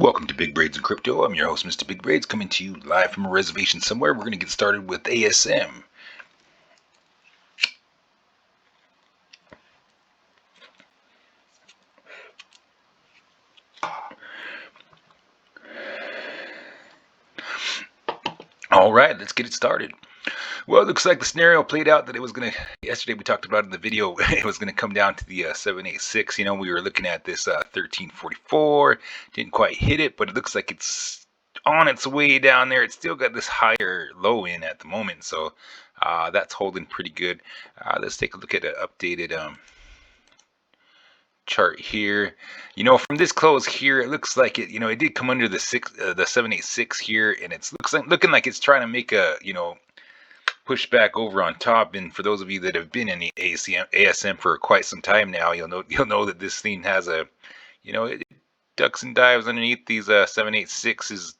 Welcome to Big Braids and Crypto. I'm your host, Mr. Big Braids, coming to you live from a reservation somewhere. We're going to get started with ASM. All right, let's get it started. Well, it looks like the scenario played out that it was going to, yesterday we talked about in the video, it was going to come down to the 786. You know, we were looking at this 1344, didn't quite hit it, but it looks like it's on its way down there. It's still got this higher low in at the moment, so that's holding pretty good. Let's take a look at an updated chart here. You know, from this close here, it looks like it, it did come under the 786 here, and it's looking like it's trying to make a, push back over on top. And for those of you that have been in the ASM for quite some time now, you'll know that this thing has a, it ducks and dives underneath these 786s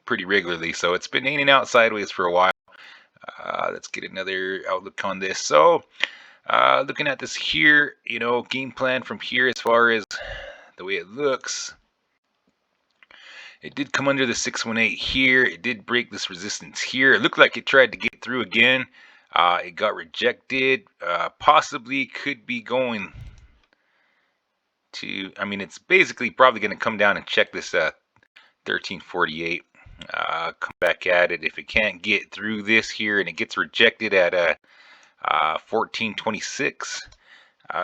pretty regularly. So it's been in and out sideways for a while. Let's get another outlook on this. So looking at this here, game plan from here as far as the way it looks. It did come under the 618 here. It did break this resistance here. It looked like it tried to get through again. It got rejected. Possibly could be going to, it's basically probably going to come down and check this 1348. Come back at it. If it can't get through this here and it gets rejected at 1426,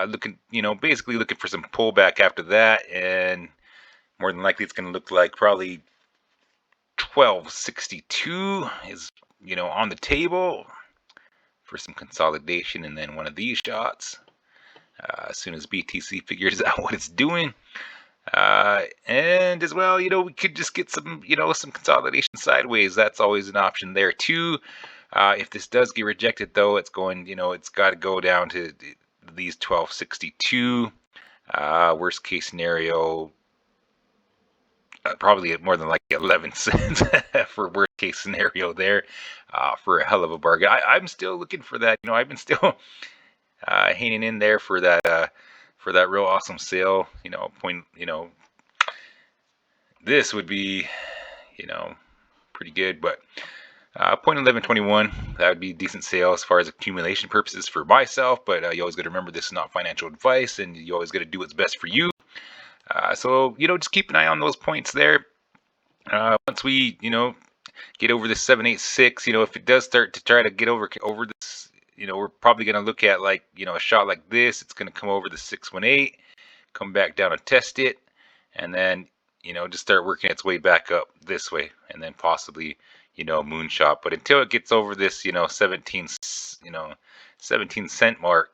looking, basically looking for some pullback after that, and more than likely it's going to look like probably 1262 is, on the table for some consolidation, and then one of these shots as soon as BTC figures out what it's doing. And as well, we could just get some, some consolidation sideways. That's always an option there too. If this does get rejected though, it's going, it's got to go down to these 1262. Worst case scenario, probably more than like 11 cents for worst case scenario there, for a hell of a bargain. I'm still looking for that. I've been still hanging in there for that real awesome sale. This would be, pretty good, but point 1121, that would be decent sale as far as accumulation purposes for myself. But you always got to remember, this is not financial advice, and you always got to do what's best for you. So, just keep an eye on those points there. Once we, get over the 786, if it does start to try to get over this, we're probably going to look at like, a shot like this. It's going to come over the 618, come back down and test it, and then, just start working its way back up this way, and then possibly, moonshot. But until it gets over this, 17 cent mark,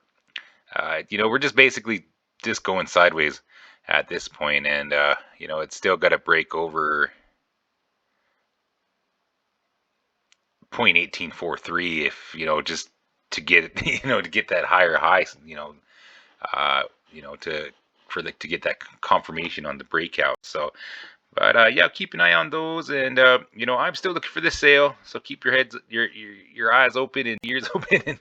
we're just basically just going sideways at this point. And it's still got to break over 0.1843 if, just to get it, to get that higher high, to get that confirmation on the breakout. So, but yeah, keep an eye on those. And I'm still looking for this sale, so keep your heads, your eyes open and ears open,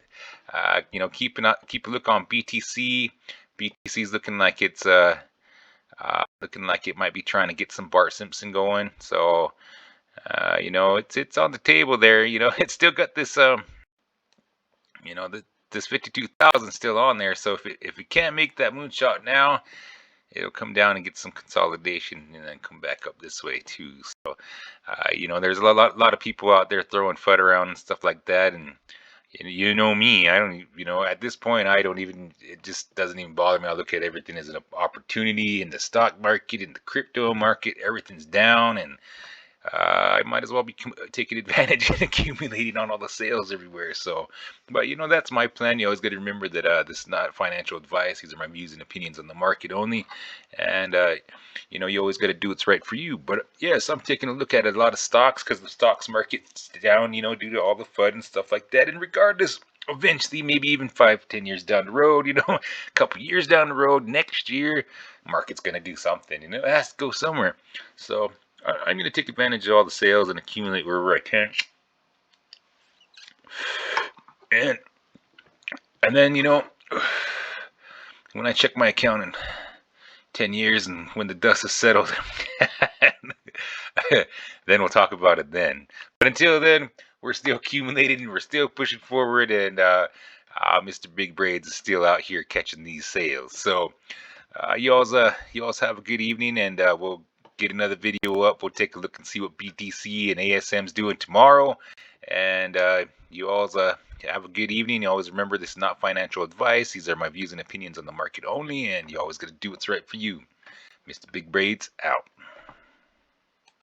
and keep a look on BTC. BTC is looking like it's looking like it might be trying to get some Bart Simpson going. So it's on the table there. It's still got this this 52,000 still on there. So if it can't make that moonshot now, it'll come down and get some consolidation and then come back up this way too. So there's a lot of people out there throwing FUD around and stuff like that. And me, I don't, at this point, it just doesn't even bother me. I look at everything as an opportunity in the stock market, in the crypto market. Everything's down, and I might as well be taking advantage and accumulating on all the sales everywhere. So, but that's my plan. You always got to remember that this is not financial advice. These are my views and opinions on the market only. And you always got to do what's right for you. But yes, I'm taking a look at a lot of stocks because the stocks market's down, due to all the FUD and stuff like that. And regardless, eventually, maybe even 5-10 years down the road, a couple years down the road, next year, market's gonna do something. It has to go somewhere. So I'm going to take advantage of all the sales and accumulate wherever I can. And then, when I check my account in 10 years and when the dust is settled, then we'll talk about it then. But until then, we're still accumulating, we're still pushing forward, and Mr. Big Braids is still out here catching these sales. So you all have a good evening, and we'll get another video up. We'll take a look and see what BTC and ASM's doing tomorrow. And you all have a good evening. You always remember this is not financial advice. These are my views and opinions on the market only, and you always got to do what's right for you. Mr. Big Braids out.